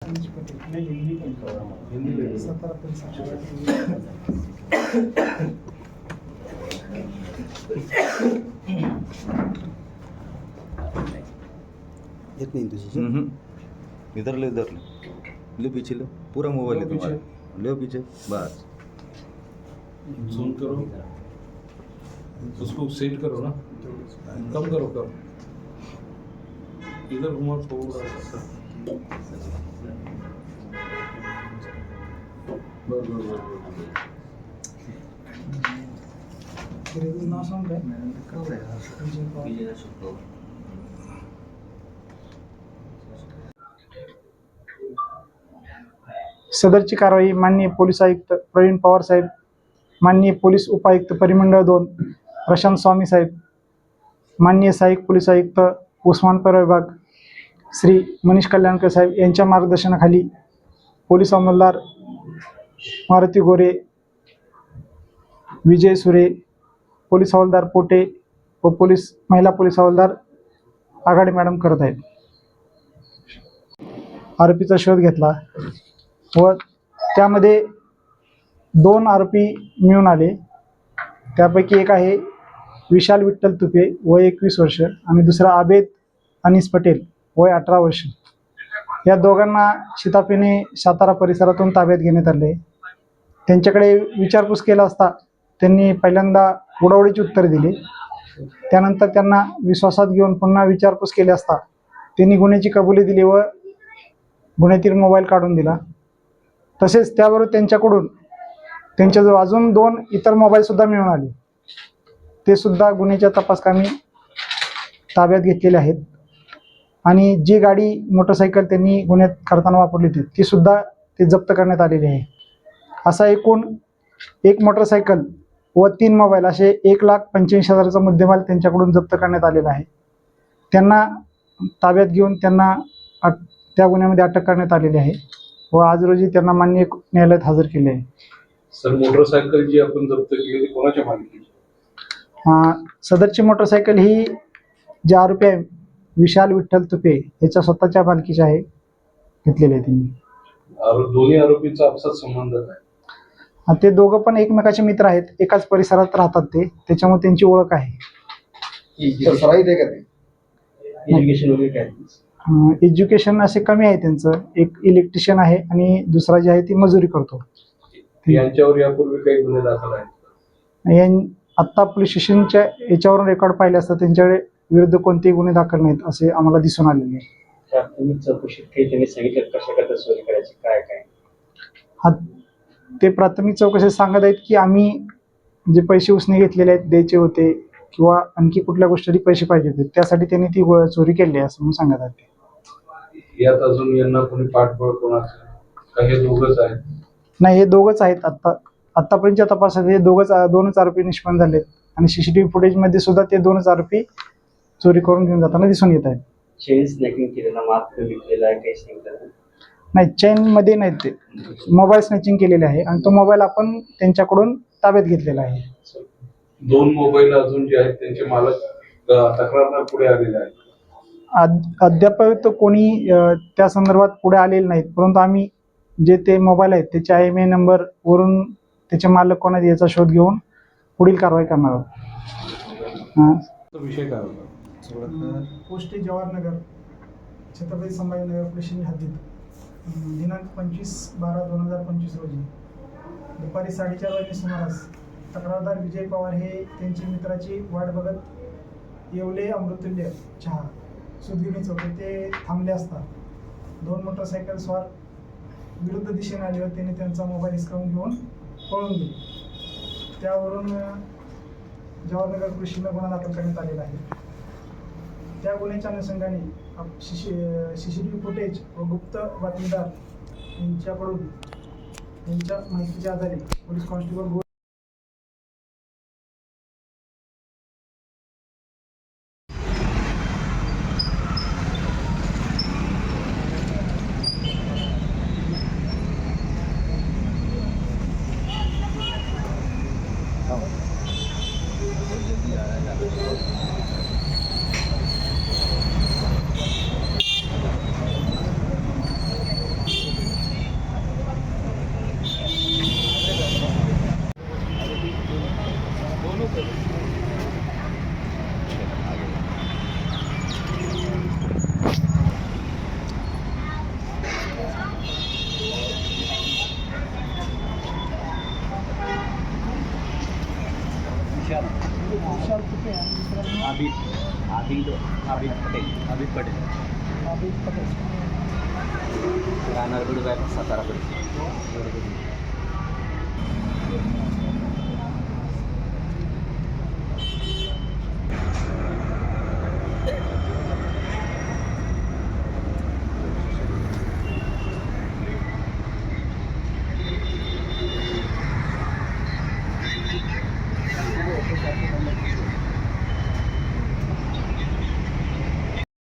येत नहीं तुझे इधर ले पीछे लो पूरा मोबाइल है तुम्हारा ले पीछे बस जूम करो उसको सेट करो ना कम करो कम इधर घुमा थोड़ा सा सदरची कारवाई माननीय पोलीस आयुक्त प्रवीण पवार साहेब, माननीय पोलीस उपायुक्त परिमंडळ 2 प्रशांत स्वामी साहेब, माननीय सहाय्यक पोलीस आयुक्त उस्मानाबाद विभाग श्री मनीष कल्याणकर साहेब यांच्या मार्गदर्शनाखाली पोलीस अंमलदार मारुती गोरे, विजय सुरे, पोलीस हवालदार पोटे व महिला पोलीस हवालदार आघाडी मॅडम करत आहेत. आरोपीचा शोध घेतला व त्यामध्ये 2 आरोपी मिळून आले. त्यापैकी एक आहे विशाल विठ्ठल तुपे वय 21 वर्ष आणि दुसरा आबेद अनीस पटेल वय 18 वर्ष. या दोघांना शिताफीने सातारा परिसरातून ताब्यात घेण्यात आले. त्यांच्याकडे विचारपूस केला असता त्यांनी पहिल्यांदा उडावडीची उत्तर दिली. त्यानंतर त्यांना विश्वासात घेऊन पुन्हा विचारपूस केली असता त्यांनी गुन्ह्याची कबुली दिली व गुन्ह्यातील मोबाईल काढून दिला. तसेच त्याबरोबर त्यांच्याकडून त्यांच्याजवळ अजून 2 इतर मोबाईलसुद्धा मिळून आले. ते सुद्धा गुन्ह्याच्या तपासकामी ताब्यात घेतलेले आहेत. आणि जी गाडी मोटरसायकल त्यांनी गुन्ह्यात करताना वापरली होती ती सुद्धा ते जप्त करण्यात आलेली आहे. असा एकूण 1 मोटरसायकल व 3 मोबाईल असे 1,85,000चा मुद्देमाल त्यांच्याकडून जप्त करण्यात आलेला आहे. त्यांना ताब्यात घेऊन त्यांना त्या गुन्ह्यामध्ये अटक करण्यात आलेली आहे व आज रोजी त्यांना माननीय न्यायालयात हजर केले आहे. सर मोटरसायकल जी आपण जप्त केली ती कोणाच्या मालकीची? सदरची मोटरसायकल ही जे आरोपी आहे विशाल विठ्ठल तुपे याच्या स्वतःच्या मालकीची आहे, घेतलेली आहे त्यांनी. दोन्ही आरोपींचा आपसात संबंध आहे? ते दोघं पण एकमेकाचे मित्र आहेत, एकाच परिसरात राहतात ते, त्याच्यामुळे त्यांची ओळख आहे. एज्युकेशन असे कमी आहे त्यांचं. एक इलेक्ट्रिशियन आहे आणि दुसरा जे आहे ती मजुरी करतो. यांच्यावर यापूर्वी काही गुन्हे दाखल आहेत? आत्ता पोलीस स्टेशनच्या याच्यावरून रेकॉर्ड पाहिले असता त्यांच्याकडे विरुद्ध कोणतेही गुन्हे दाखल नाहीत असे आम्हाला दिसून आलेले आहे. प्राथमिक चौकशीत काही त्यांनी सांगितलं कशा करता चोरी करायची काय ते प्राथमिक चौकशीत सांगत आहेत की आम्ही जे पैसे उसने घेतलेले आहेत द्यायचे होते किंवा आणखी कुठल्या गोष्टी पैसे पाहिजे होते त्यासाठी त्यांनी ती चोरी केली असं म्हणून सांगत आहेत. यात अजून यांना कोणी पाठबळ कोणाचं का हे दोघंच आहेत? नाही, हे दोघंच आहेत. आतापर्यंतच्या तपासात हे दोनच आरोपी निष्पन्न झालेत आणि सीसीटीव्ही फुटेजमध्ये सुद्धा ते 2च आरोपी चोरी करून घेऊन जाताना दिसून येत आहेत. चेन स्नॅचिंग केलेला मार्क विकलेला आहे काही सांगितलं नाही, चेन मध्ये नाही, ते मोबाईल स्नॅचिंग केलेले आहे आणि तो मोबाईल आपण त्यांच्याकडून ताब्यात घेतलेला आहे. 2 मोबाईल अजून जे आहेत त्यांचे मालक तक्रारदार पुढे आलेले आहेत? अद्याप तर कोणी त्या संदर्भात पुढे आलेले नाहीत, परंतु आम्ही जे ते मोबाईल आहेत त्याचे IMEI नंबर वरून त्याचे मालक कोण आहेत याचा शोध घेऊन पुढील कारवाई करणार आहोत. विषय काय होता? पोस्ट जवाहरनगर छत्रपती संभाजीनगर पोलीस हद्दीत दिनांक 25/12/2025 रोजी दुपारी 4:30 वाजता सुमारास तक्रारदार विजय पवार हे त्यांच्या मित्राची वाट बघत येवले अमृतुल्य चहा सुदगिनी चौक ते थांबले असता 2 मोटरसायकल स्वार विरुद्ध दिशेने आले व त्यांनी त्यांचा मोबाईल हिसकावून घेऊन पळून गेले. त्यावरून जवाहरनगर पोलिसांना गुन्हा दाखल करण्यात आलेला आहे. त्या गुन्ह्याच्या अनुषंगाने सीसीटीव्ही फुटेज व गुप्त बातमीदार यांच्याकडून यांच्या माहितीच्या आधारे पोलीस कॉन्स्टेबल अभित पटेल राहणार बीड बाय सातारा.